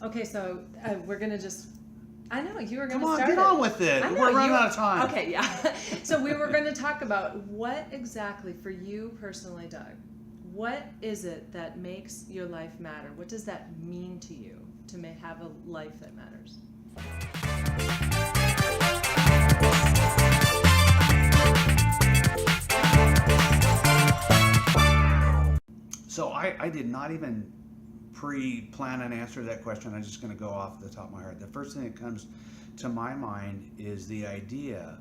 Okay, so we're going to just... I know, you were going to Come on, start get on with it. We're running out of time. Okay, yeah. So we were going to talk about what exactly, for you personally, Doug, what is it that makes your life matter? What does that mean to you to have a life that matters? So I did not even pre-plan an answer to that question. I'm just going to go off the top of my heart. The first thing that comes to my mind is the idea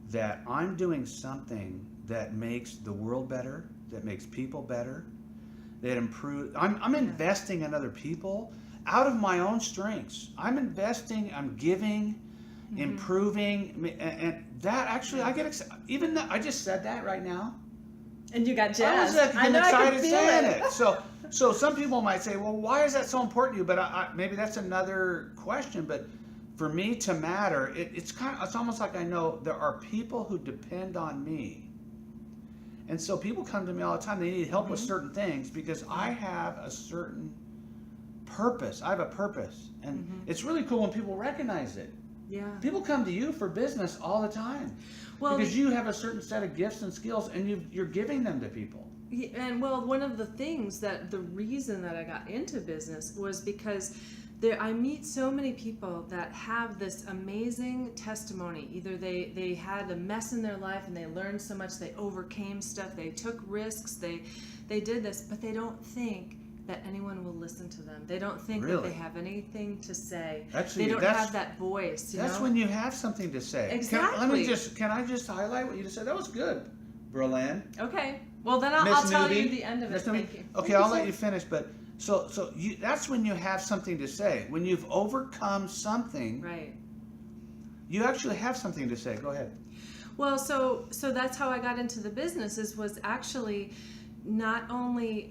that I'm doing something that makes the world better, that makes people better, that improve. I'm investing in other people out of my own strengths. I'm investing, I'm giving, improving, and that actually, I get excited. Even though I just said that right now. And you got jazzed. I was excited saying it. So some people might say, well, why is that so important to you? But maybe that's another question. But for me to matter, it's almost like I know there are people who depend on me. And so people come to me all the time. They need help with certain things because I have a certain purpose. I have a purpose. And it's really cool when people recognize it. Yeah. People come to you for business all the time. Well, because you have a certain set of gifts and skills and you're giving them to people. Yeah, and well, one of the things the reason that I got into business was because I meet so many people that have this amazing testimony. Either they had a mess in their life and they learned so much, they overcame stuff, they took risks, they did this, but they don't think that anyone will listen to them. They don't think that they have anything to say. Actually, they don't have that voice. That's when you have something to say. Exactly. Can I just highlight what you just said? That was good, Berlin. Okay. Well, then I'll tell you the end of it. Thank you. Okay, I'll let you finish. But so that's when you have something to say. When you've overcome something, right? You actually have something to say. Go ahead. Well, so that's how I got into the business. Was actually not only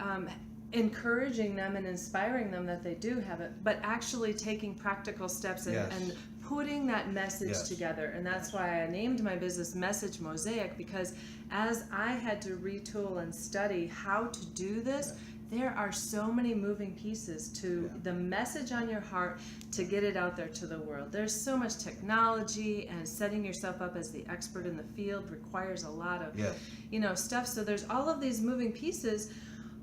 encouraging them and inspiring them that they do have it, but actually taking practical steps and putting that message together. And that's why I named my business Message Mosaic, because as I had to retool and study how to do this, there are so many moving pieces to the message on your heart to get it out there to the world. There's so much technology, and setting yourself up as the expert in the field requires a lot of stuff. So there's all of these moving pieces.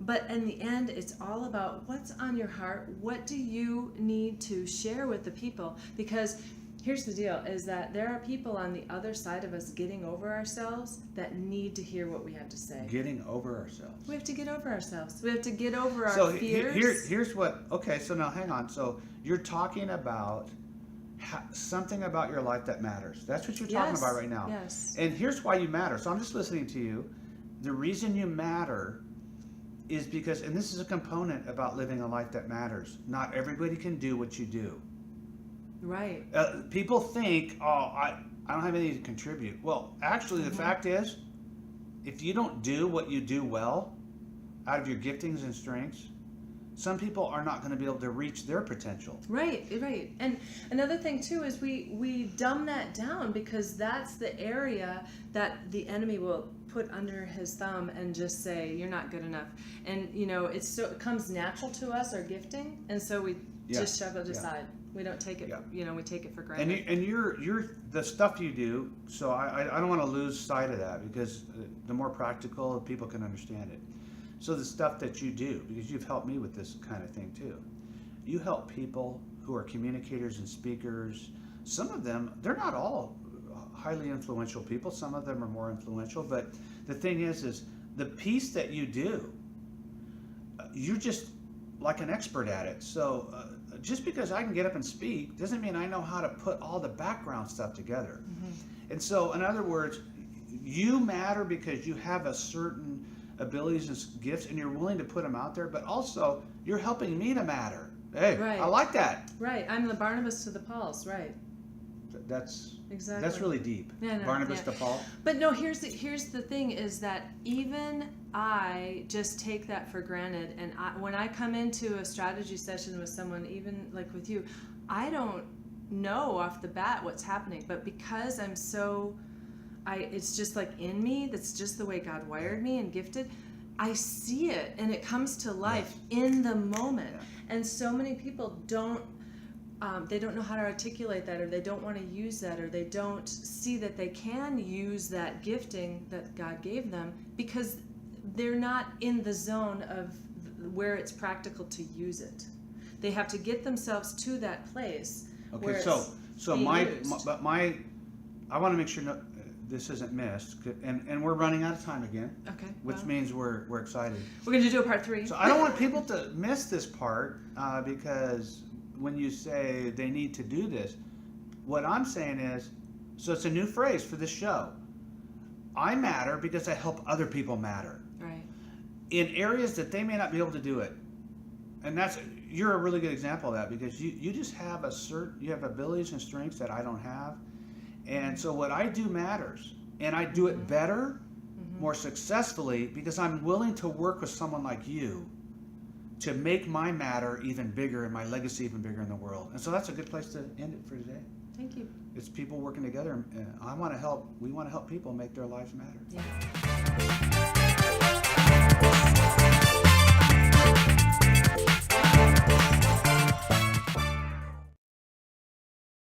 But in the end, it's all about what's on your heart. What do you need to share with the people? Because here's the deal, is that there are people on the other side of us getting over ourselves that need to hear what we have to say. Getting over ourselves. We have to get over ourselves. We have to get over our fears. Here's what, okay, so now hang on. So you're talking about something about your life that matters. That's what you're talking about right now. Yes. And here's why you matter. So I'm just listening to you. The reason you matter is because, and this is a component about living a life that matters, not everybody can do what you do. Right. People think, I don't have anything to contribute. Well, actually, the fact is, if you don't do what you do well, out of your giftings and strengths, some people are not going to be able to reach their potential. Right. And another thing too is we dumb that down, because that's the area that the enemy will put under his thumb and just say, you're not good enough. And it comes natural to us, our gifting, and so we just shove it aside. We don't take it, we take it for granted. And you're the stuff you do, so I don't want to lose sight of that, because the more practical people can understand it. So the stuff that you do, because you've helped me with this kind of thing too. You help people who are communicators and speakers. Some of them, they're not all highly influential people. Some of them are more influential, but the thing is the piece that you do, you're just like an expert at it. So just because I can get up and speak doesn't mean I know how to put all the background stuff together. And so, in other words, you matter because you have a certain abilities and gifts, and you're willing to put them out there, but also you're helping me to matter. Hey, I like that. Right, I'm the Barnabas to the Pauls, right. That's exactly. That's really deep. Barnabas to Paul. But no, here's the thing, is that even I just take that for granted, and when I come into a strategy session with someone, even like with you, I don't know off the bat what's happening, but because I'm so it's just like in me, that's just the way God wired me and gifted, I see it and it comes to life in the moment. And so many people they don't know how to articulate that, or they don't want to use that, or they don't see that they can use that gifting that God gave them because they're not in the zone of where it's practical to use it. They have to get themselves to that place. Okay, where so it's so being my used. I want to make sure this isn't missed, and we're running out of time again, Okay. which well, means we're excited. we're going to do a part 3. So I don't want people to miss this part because when you say they need to do this, what I'm saying is, so it's a new phrase for this show. I matter because I help other people matter Right. in areas that they may not be able to do it. And you're a really good example of that because you just have you have abilities and strengths that I don't have. And so what I do matters, and I do it better, more successfully, because I'm willing to work with someone like you to make my matter even bigger and my legacy even bigger in the world. And so that's a good place to end it for today. Thank you. It's people working together, and we want to help people make their lives matter. Yes.